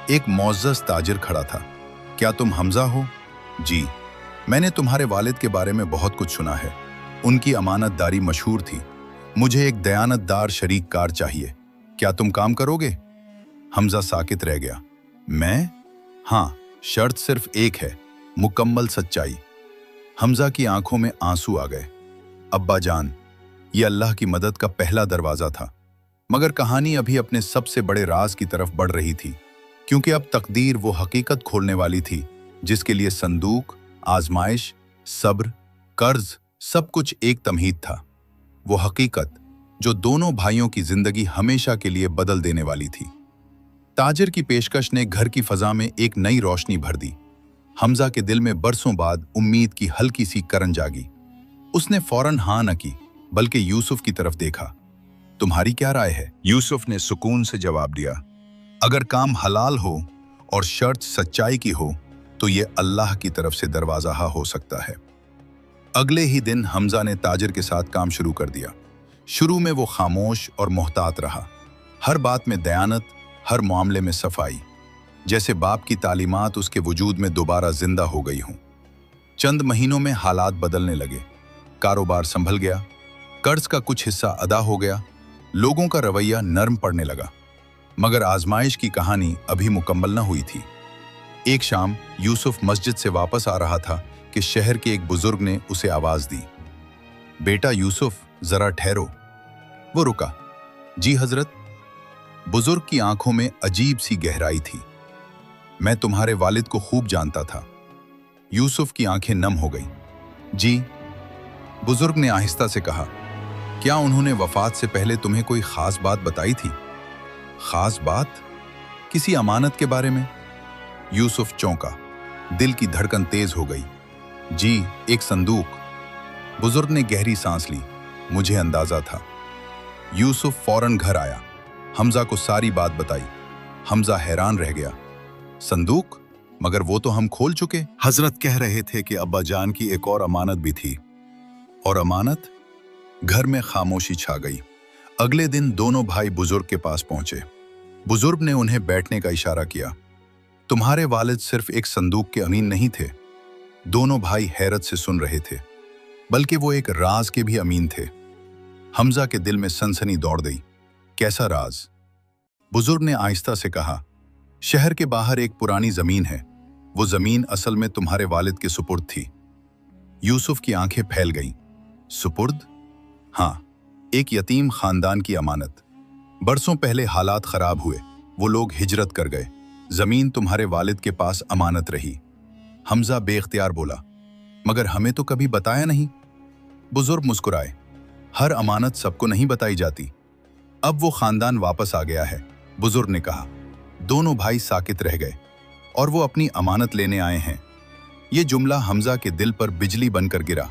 एक मुअज़्ज़ज़ ताजिर खड़ा था। क्या तुम हमजा हो? जी, मैंने तुम्हारे वालिद के बारे में बहुत कुछ सुना है। उनकी अमानतदारी मशहूर थी। मुझे एक दयानतदार शरीक कार चाहिए। क्या तुम काम करोगे? हमजा साकित रह गया। मैं? हाँ, शर्त सिर्फ एक है, मुकम्मल सच्चाई। हमजा की आंखों में आंसू आ गए। अब्बा जान, ये अल्लाह की मदद का पहला दरवाजा था, मगर कहानी अभी अपने सबसे बड़े राज की तरफ बढ़ रही थी, क्योंकि अब तकदीर वो हकीकत खोलने वाली थी जिसके लिए संदूक, आजमाइश, सब्र, कर्ज सब कुछ एक तमहीद था। वो हकीकत जो दोनों भाइयों की जिंदगी हमेशा के लिए बदल देने वाली थी। ताजिर की पेशकश ने घर की फजा में एक नई रोशनी भर दी। हमजा के दिल में बरसों बाद उम्मीद की हल्की सी करन जागी। उसने फौरन हाँ न की, बल्कि यूसुफ की तरफ देखा। तुम्हारी क्या राय है? यूसुफ ने सुकून से जवाब दिया, अगर काम हलाल हो और शर्त सच्चाई की हो तो ये अल्लाह की तरफ से दरवाजा हो सकता है। अगले ही दिन हमजा ने ताजिर के साथ काम शुरू कर दिया। शुरू में वो खामोश और मोहतात रहा, हर बात में दयानत, हर मामले में सफाई, जैसे बाप की तालीमात उसके वजूद में दोबारा जिंदा हो गई हों। चंद महीनों में हालात बदलने लगे। कारोबार संभल गया, कर्ज का कुछ हिस्सा अदा हो गया, लोगों का रवैया नरम पड़ने लगा। मगर आजमाइश की कहानी अभी मुकम्मल न हुई थी। एक शाम यूसुफ मस्जिद से वापस आ रहा था कि शहर के एक बुजुर्ग ने उसे आवाज दी, बेटा यूसुफ, जरा ठहरो। वो रुका। जी हजरत। बुजुर्ग की आंखों में अजीब सी गहराई थी। मैं तुम्हारे वालिद को खूब जानता था। यूसुफ की आंखें नम हो गईं। जी। बुजुर्ग ने आहिस्ता से कहा, क्या उन्होंने वफात से पहले तुम्हें कोई खास बात बताई थी? खास बात? किसी अमानत के बारे में? यूसुफ चौंका, दिल की धड़कन तेज हो गई। जी, एक संदूक। बुजुर्ग ने गहरी सांस ली। मुझे अंदाजा था। यूसुफ फौरन घर आया, हमजा को सारी बात बताई। हमजा हैरान रह गया। संदूक? मगर वो तो हम खोल चुके। हजरत कह रहे थे कि अब्बा जान की एक और अमानत भी थी। और अमानत? घर में खामोशी छा गई। अगले दिन दोनों भाई बुजुर्ग के पास पहुंचे। बुजुर्ग ने उन्हें बैठने का इशारा किया। तुम्हारे वालिद सिर्फ एक संदूक के अमीन नहीं थे। दोनों भाई हैरत से सुन रहे थे, बल्कि वो एक राज के भी अमीन थे। हमजा के दिल में सनसनी दौड़ गई। कैसा राज? बुजुर्ग ने आहिस्ता से कहा, शहर के बाहर एक पुरानी जमीन है। वो जमीन असल में तुम्हारे वालिद के सुपुर्द थी। यूसुफ की आंखें फैल गईं। सुपुर्द? हाँ, एक यतीम खानदान की अमानत। बरसों पहले हालात खराब हुए, वो लोग हिजरत कर गए। जमीन तुम्हारे वालिद के पास अमानत रही। हमजा बेख्तियार बोला, मगर हमें तो कभी बताया नहीं। बुजुर्ग मुस्कुराए, हर अमानत सबको नहीं बताई जाती। अब वो खानदान वापस आ गया है, बुजुर्ग ने कहा। दोनों भाई साकित रह गए। और वो अपनी अमानत लेने आए हैं। ये जुमला हमजा के दिल पर बिजली बनकर गिरा।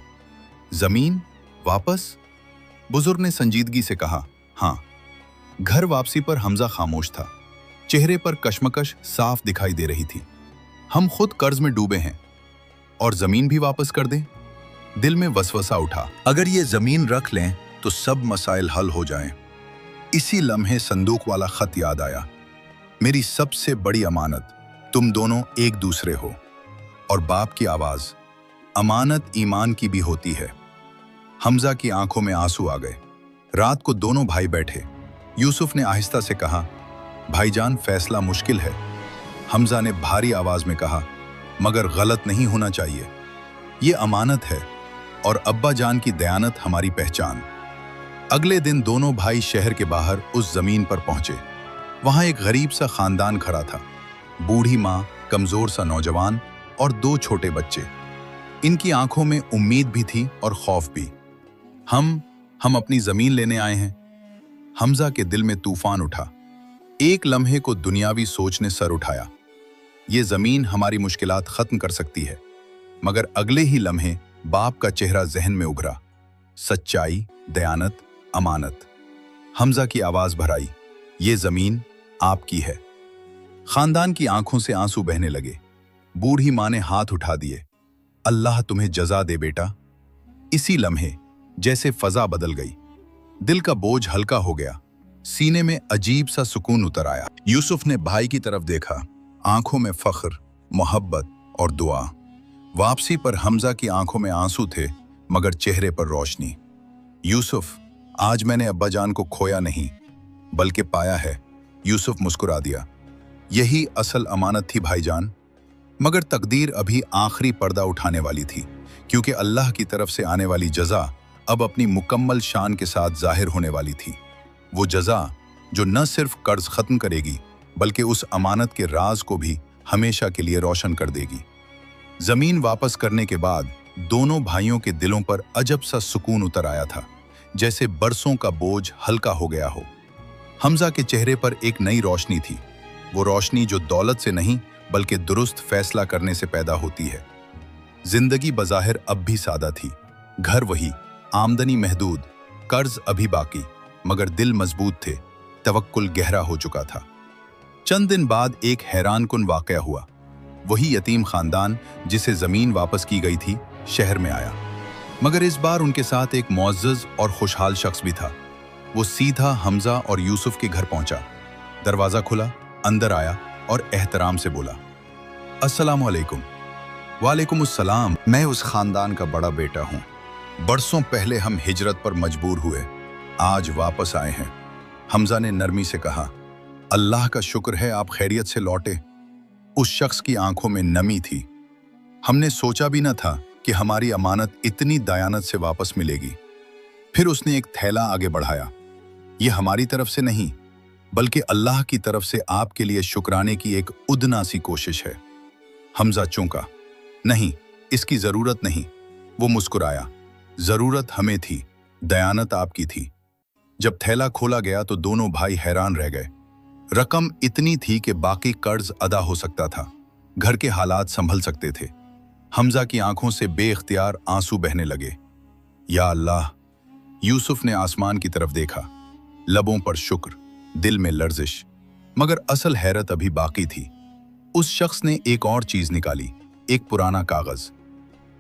जमीन वापस? बुजुर्ग ने संजीदगी से कहा, हाँ। घर वापसी पर हमजा खामोश था। चेहरे पर कश्मकश साफ दिखाई दे रही थी। हम खुद कर्ज में डूबे हैं और जमीन भी वापस कर दें? दिल में वसवसा उठा, अगर ये जमीन रख लें तो सब मसाइल हल हो जाएं। इसी लम्हे संदूक वाला खत याद आया। मेरी सबसे बड़ी अमानत, तुम दोनों एक दूसरे हो। और बाप की आवाज, अमानत ईमान की भी होती है। हमजा की आंखों में आंसू आ गए। रात को दोनों भाई बैठे। यूसुफ ने आहिस्ता से कहा, भाईजान, फैसला मुश्किल है। हमजा ने भारी आवाज में कहा, मगर गलत नहीं होना चाहिए। ये अमानत है और अब्बा जान की दयानत हमारी पहचान। अगले दिन दोनों भाई शहर के बाहर उस जमीन पर पहुंचे। वहां एक गरीब सा खानदान खड़ा था। बूढ़ी माँ, कमजोर सा नौजवान और 2 छोटे बच्चे। इनकी आंखों में उम्मीद भी थी और खौफ भी। हम अपनी जमीन लेने आए हैं। हमजा के दिल में तूफान उठा। एक लम्हे को दुनियावी सोच ने सर उठाया। ये जमीन हमारी मुश्किलात खत्म कर सकती है। मगर अगले ही लम्हे बाप का चेहरा जहन में उभरा। सच्चाई, दयानत, अमानत। हमजा की आवाज भराई, ये जमीन आपकी है। खानदान की आंखों से आंसू बहने लगे। बूढ़ी माँ ने हाथ उठा दिए। अल्लाह तुम्हें जजा दे बेटा। इसी लम्हे जैसे फजा बदल गई। दिल का बोझ हल्का हो गया। सीने में अजीब सा सुकून उतर आया। यूसुफ ने भाई की तरफ देखा, आंखों में फख्र, मोहब्बत और दुआ। वापसी पर हमजा की आंखों में आंसू थे, मगर चेहरे पर रोशनी। यूसुफ, आज मैंने अब्बा जान को खोया नहीं, बल्कि पाया है। यूसुफ मुस्कुरा दिया। यही असल अमानत थी भाईजान। मगर तकदीर अभी आखिरी पर्दा उठाने वाली थी, क्योंकि अल्लाह की तरफ से आने वाली जजा अब अपनी मुकम्मल शान के साथ जाहिर होने वाली थी। वो जजा जो न सिर्फ कर्ज खत्म करेगी, बल्कि उस अमानत के राज को भी हमेशा के लिए रोशन कर देगी। जमीन वापस करने के बाद दोनों भाइयों के दिलों पर अजब सा सुकून उतर आया था, जैसे बरसों का बोझ हल्का हो गया हो। हमजा के चेहरे पर एक नई रोशनी थी। वो रोशनी जो दौलत से नहीं, बल्कि दुरुस्त फैसला करने से पैदा होती है। जिंदगी बज़ाहिर अब भी सादा थी। घर वही, आमदनी महदूद, कर्ज अभी बाकी, मगर दिल मजबूत थे। तवक्कुल गहरा हो चुका था। चंद दिन बाद एक हैरानकुन वाकया हुआ। वही यतीम खानदान जिसे जमीन वापस की गई थी, शहर में आया। मगर इस बार उनके साथ एक मुअज़्ज़ज़ और खुशहाल शख्स भी था। वो सीधा हमजा और यूसुफ के घर पहुंचा। दरवाजा खुला, अंदर आया और एहतराम से बोला, अस्सलाम वालेकुम। वालेकुम अस्सलाम। मैं उस खानदान का बड़ा बेटा हूँ। बरसों पहले हम हिजरत पर मजबूर हुए, आज वापस आए हैं। हमजा ने नरमी से कहा, अल्लाह का शुक्र है आप खैरियत से लौटे। उस शख्स की आंखों में नमी थी। हमने सोचा भी न था कि हमारी अमानत इतनी दयानत से वापस मिलेगी। फिर उसने एक थैला आगे बढ़ाया। यह हमारी तरफ से नहीं, बल्कि अल्लाह की तरफ से आपके लिए शुक्राने की एक उदना सी कोशिश है। हमजा चौंका, नहीं, इसकी जरूरत नहीं। वो मुस्कुराया, जरूरत हमें थी, दयानत आपकी थी। जब थैला खोला गया तो दोनों भाई हैरान रह गए। रकम इतनी थी कि बाकी कर्ज अदा हो सकता था, घर के हालात संभल सकते थे। हमजा की आंखों से बेइख्तियार आंसू बहने लगे। या अल्लाह। यूसुफ ने आसमान की तरफ देखा, लबों पर शुक्र, दिल में लर्जिश। मगर असल हैरत अभी बाकी थी। उस शख्स ने एक और चीज निकाली, एक पुराना कागज।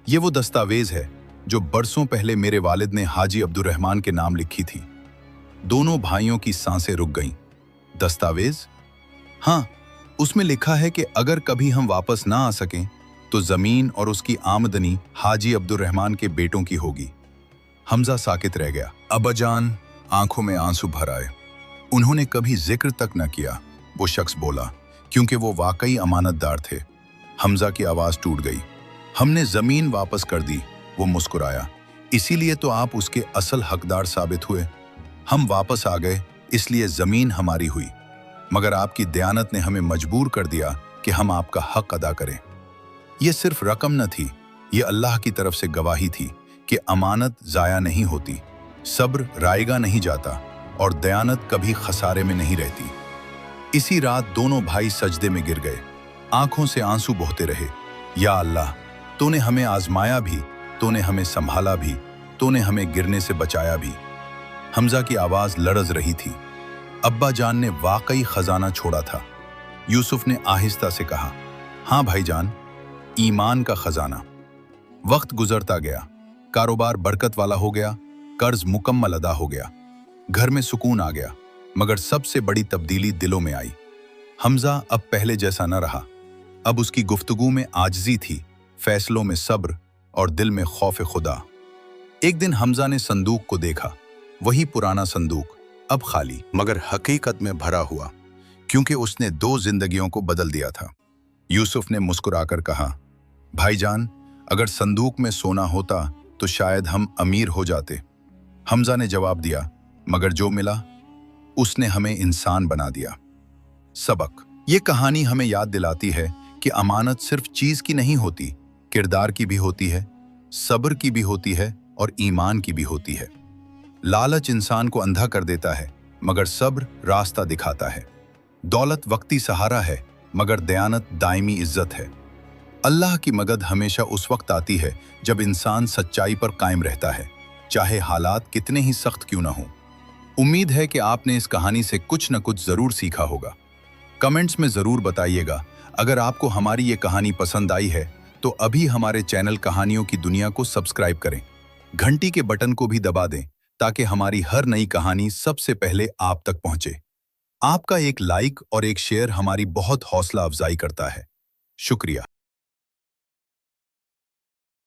ये वो दस्तावेज है जो बरसों पहले मेरे वालिद ने हाजी अब्दुर्रहमान के नाम लिखी थी। दोनों भाइयों की सांसें रुक गईं। दस्तावेज? हाँ, उसमें लिखा है कि अगर कभी हम वापस ना आ सकें तो जमीन और उसकी आमदनी हाजी अब्दुर्रहमान के बेटों की होगी। हमजा साकित रह गया। अब्बाजान आंखों में आंसू भर आए। उन्होंने कभी जिक्र तक न किया। वो शख्स बोला, क्योंकि वो वाकई अमानतदार थे। हमजा की आवाज टूट गई। हमने जमीन वापस कर दी। वो मुस्कुराया, इसीलिए तो आप उसके असल हकदार साबित हुए। हम वापस आ गए, इसलिए जमीन हमारी हुई। मगर आपकी दयानत ने हमें मजबूर कर दिया कि हम आपका हक अदा करें। यह सिर्फ रकम न थी, ये अल्लाह की तरफ से गवाही थी कि अमानत जाया नहीं होती, सब्र रायगा नहीं जाता और दयानत कभी खसारे में नहीं रहती। इसी रात दोनों भाई सजदे में गिर गए, आंखों से आंसू बहते रहे। या अल्लाह, तूने हमें आजमाया भी, तूने हमें संभाला भी, तूने हमें गिरने से बचाया भी। हमजा की आवाज लरज रही थी। अब्बा जान ने वाकई खजाना छोड़ा था। यूसुफ ने आहिस्ता से कहा, हाँ भाईजान, ईमान का खजाना। वक्त गुजरता गया, कारोबार बरकत वाला हो गया, कर्ज मुकम्मल अदा हो गया, घर में सुकून आ गया। मगर सबसे बड़ी तब्दीली दिलों में आई। हमजा अब पहले जैसा न रहा। अब उसकी गुफ्तगू में आजिज़ी थी, फैसलों में सब्र और दिल में खौफ खुदा। एक दिन हमजा ने संदूक को देखा, वही पुराना संदूक, अब खाली, मगर हकीकत में भरा हुआ, क्योंकि उसने 2 जिंदगियों को बदल दिया था। यूसुफ ने मुस्कुराकर कहा, भाईजान, अगर संदूक में सोना होता तो शायद हम अमीर हो जाते। हमजा ने जवाब दिया, मगर जो मिला उसने हमें इंसान बना दिया। सबक। ये कहानी हमें याद दिलाती है कि अमानत सिर्फ चीज की नहीं होती, किरदार की भी होती है, सब्र की भी होती है और ईमान की भी होती है। लालच इंसान को अंधा कर देता है, मगर सब्र रास्ता दिखाता है। दौलत वक्ती सहारा है, मगर दयानत दायमी इज्जत है। अल्लाह की मदद हमेशा उस वक्त आती है जब इंसान सच्चाई पर कायम रहता है, चाहे हालात कितने ही सख्त क्यों ना हों। उम्मीद है कि आपने इस कहानी से कुछ न कुछ जरूर सीखा होगा। कमेंट्स में जरूर बताइएगा। अगर आपको हमारी ये कहानी पसंद आई है तो अभी हमारे चैनल कहानियों की दुनिया को सब्सक्राइब करें। घंटी के बटन को भी दबा दें ताकि हमारी हर नई कहानी सबसे पहले आप तक पहुंचे। आपका एक लाइक और एक शेयर हमारी बहुत हौसला अफजाई करता है। शुक्रिया।